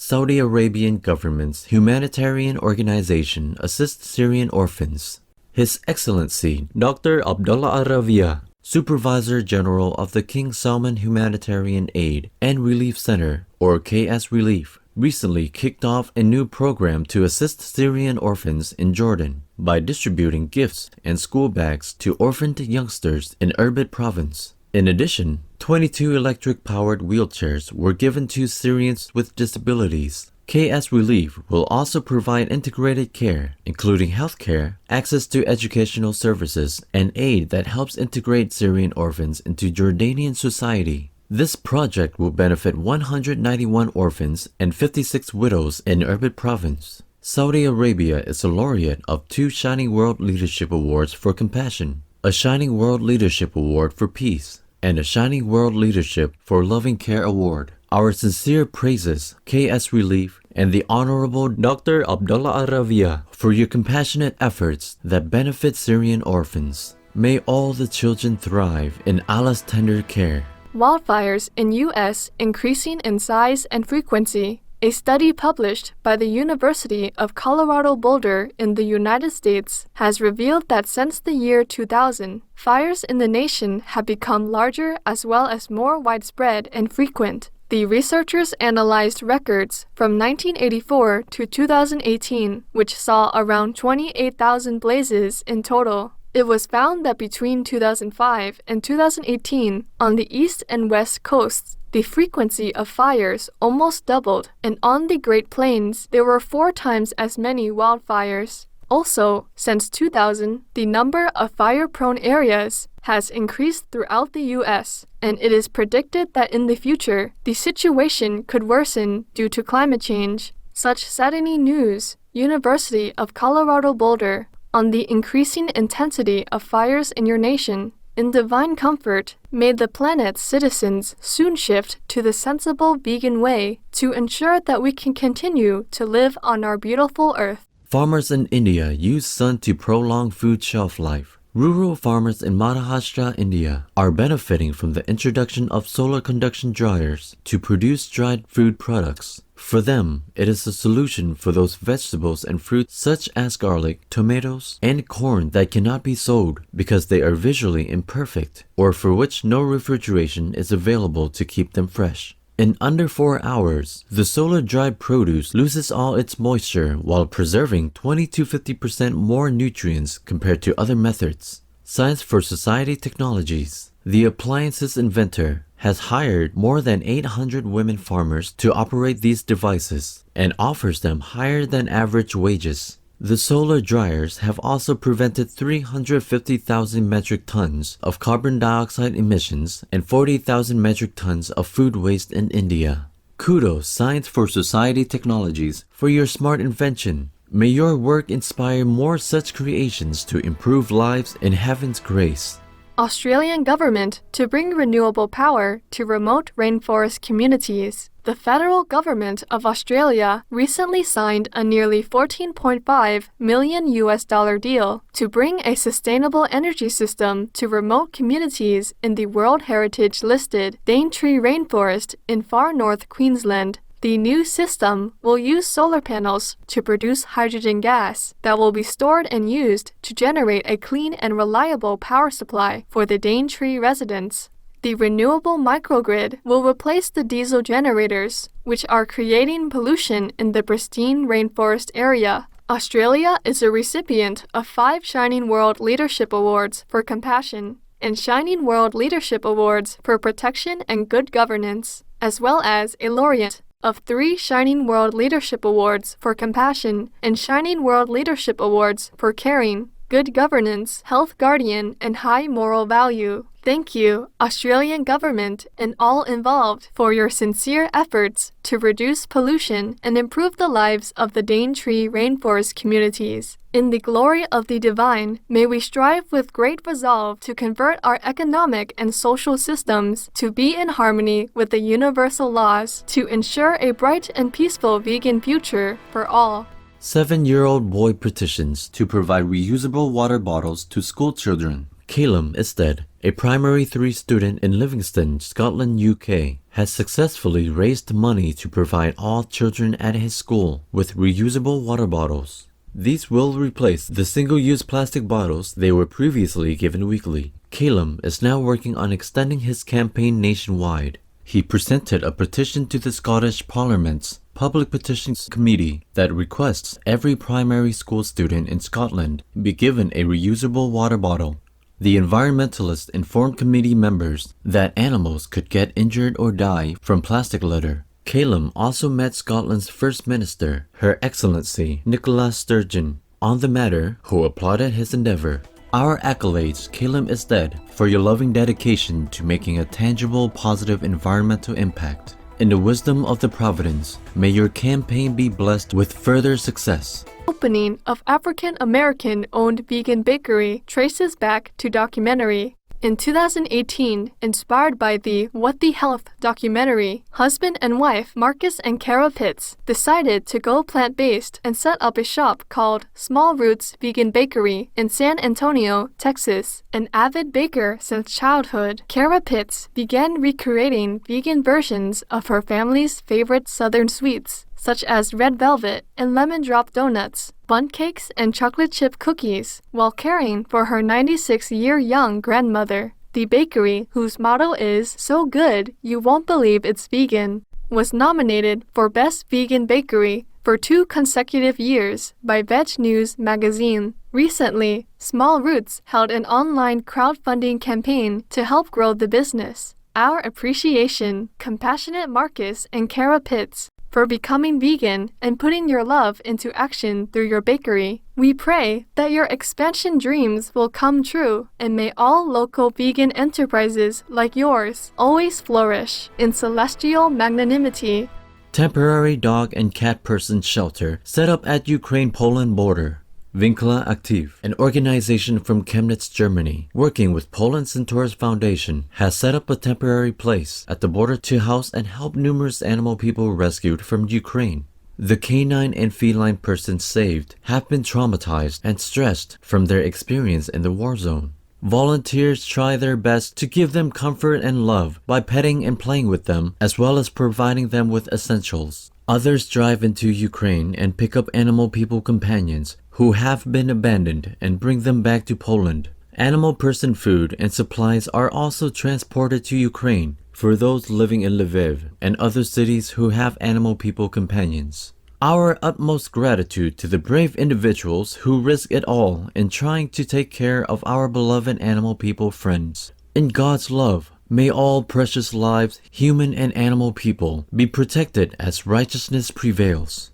Saudi Arabian government's humanitarian organization assists Syrian orphans. His Excellency Dr. Abdullah Aravia, Supervisor General of the King Salman Humanitarian Aid and Relief Center, or KSrelief, recently kicked off a new program to assist Syrian orphans in Jordan by distributing gifts and school bags to orphaned youngsters in Erbil province. In addition, 22 electric-powered wheelchairs were given to Syrians with disabilities. KSrelief will also provide integrated care, including healthcare, access to educational services, and aid that helps integrate Syrian orphans into Jordanian society. This project will benefit 191 orphans and 56 widows in Erbil province. Saudi Arabia is a laureate of 2 Shining World Leadership Awards for Compassion, a Shining World Leadership Award for Peace, and a Shining World Leadership for Loving Care Award. Our sincere praises, KSrelief, and the Honorable Dr. Abdullah Aravia for your compassionate efforts that benefit Syrian orphans. May all the children thrive in Allah's tender care. Wildfires in U.S. increasing in size and frequency. A study published by the University of Colorado Boulder in the United States has revealed that since the year 2000, fires in the nation have become larger as well as more widespread and frequent. The researchers analyzed records from 1984 to 2018, which saw around 28,000 blazes in total. It was found that between 2005 and 2018, on the east and west coasts, the frequency of fires almost doubled, and on the Great Plains, there were 4 times as many wildfires. Also, since 2000, the number of fire-prone areas has increased throughout the U.S., and it is predicted that in the future, the situation could worsen due to climate change. Such saddening news, University of Colorado Boulder, on the increasing intensity of fires in your nation. In divine comfort, may the planet's citizens soon shift to the sensible vegan way to ensure that we can continue to live on our beautiful earth. Farmers in India use sun to prolong food shelf life. Rural farmers in Maharashtra, India, are benefiting from the introduction of solar conduction dryers to produce dried food products. For them, it is a solution for those vegetables and fruits such as garlic, tomatoes, and corn that cannot be sold because they are visually imperfect or for which no refrigeration is available to keep them fresh. In under 4 hours, the solar dried produce loses all its moisture while preserving 20 to 50% more nutrients compared to other methods. Science for Society Technologies, the appliance's inventor, has hired more than 800 women farmers to operate these devices and offers them higher than average wages. The solar dryers have also prevented 350,000 metric tons of carbon dioxide emissions and 40,000 metric tons of food waste in India. Kudos, Science for Society Technologies, for your smart invention. May your work inspire more such creations to improve lives in heaven's grace. Australian government to bring renewable power to remote rainforest communities. The federal government of Australia recently signed a nearly $14.5 million deal to bring a sustainable energy system to remote communities in the World Heritage listed Daintree Rainforest in far north Queensland. The new system will use solar panels to produce hydrogen gas that will be stored and used to generate a clean and reliable power supply for the Daintree residents. The renewable microgrid will replace the diesel generators, which are creating pollution in the pristine rainforest area. Australia is a recipient of 5 Shining World Leadership Awards for Compassion and Shining World Leadership Awards for Protection and Good Governance, as well as a laureate of 3 Shining World Leadership Awards for Compassion and Shining World Leadership Awards for Caring, Good Governance, Health Guardian, and High Moral Value. Thank you, Australian government and all involved, for your sincere efforts to reduce pollution and improve the lives of the Daintree rainforest communities. In the glory of the divine, may we strive with great resolve to convert our economic and social systems to be in harmony with the universal laws to ensure a bright and peaceful vegan future for all. 7-year-old boy petitions to provide reusable water bottles to school children. Calum Isted, a primary 3 student in Livingston, Scotland, UK, has successfully raised money to provide all children at his school with reusable water bottles. These will replace the single-use plastic bottles they were previously given weekly. Calum is now working on extending his campaign nationwide. He presented a petition to the Scottish Parliament's Public Petitions Committee that requests every primary school student in Scotland be given a reusable water bottle. The environmentalists informed committee members that animals could get injured or die from plastic litter. Calum also met Scotland's First Minister, Her Excellency Nicola Sturgeon, on the matter, who applauded his endeavor. Our accolades, Calum Isted, for your loving dedication to making a tangible, positive environmental impact. In the wisdom of the Providence, may your campaign be blessed with further success. Opening of African American owned vegan bakery traces back to documentary. In 2018, inspired by the What the Health documentary, husband and wife Marcus and Kara Pitts decided to go plant-based and set up a shop called Small Roots Vegan Bakery in San Antonio, Texas. An avid baker since childhood, Kara Pitts began recreating vegan versions of her family's favorite southern sweets, such as red velvet and lemon drop donuts, bundt cakes, and chocolate chip cookies, while caring for her 96-year-young grandmother. The bakery, whose motto is "So good, you won't believe it's vegan," was nominated for Best Vegan Bakery for 2 consecutive years by Veg News magazine. Recently, Small Roots held an online crowdfunding campaign to help grow the business. Our appreciation, compassionate Marcus and Kara Pitts, for becoming vegan and putting your love into action through your bakery. We pray that your expansion dreams will come true, and may all local vegan enterprises like yours always flourish in celestial magnanimity. Temporary dog and cat person shelter set up at Ukraine-Poland border. Winkler Aktiv, an organization from Chemnitz, Germany, working with Poland Centaurus Foundation, has set up a temporary place at the border to house and help numerous animal people rescued from Ukraine. The canine and feline persons saved have been traumatized and stressed from their experience in the war zone. Volunteers try their best to give them comfort and love by petting and playing with them, as well as providing them with essentials. Others drive into Ukraine and pick up animal people companions who have been abandoned and bring them back to Poland. Animal person food and supplies are also transported to Ukraine for those living in Lviv and other cities who have animal people companions. Our utmost gratitude to the brave individuals who risk it all in trying to take care of our beloved animal people friends. In God's love, may all precious lives, human and animal people, be protected as righteousness prevails.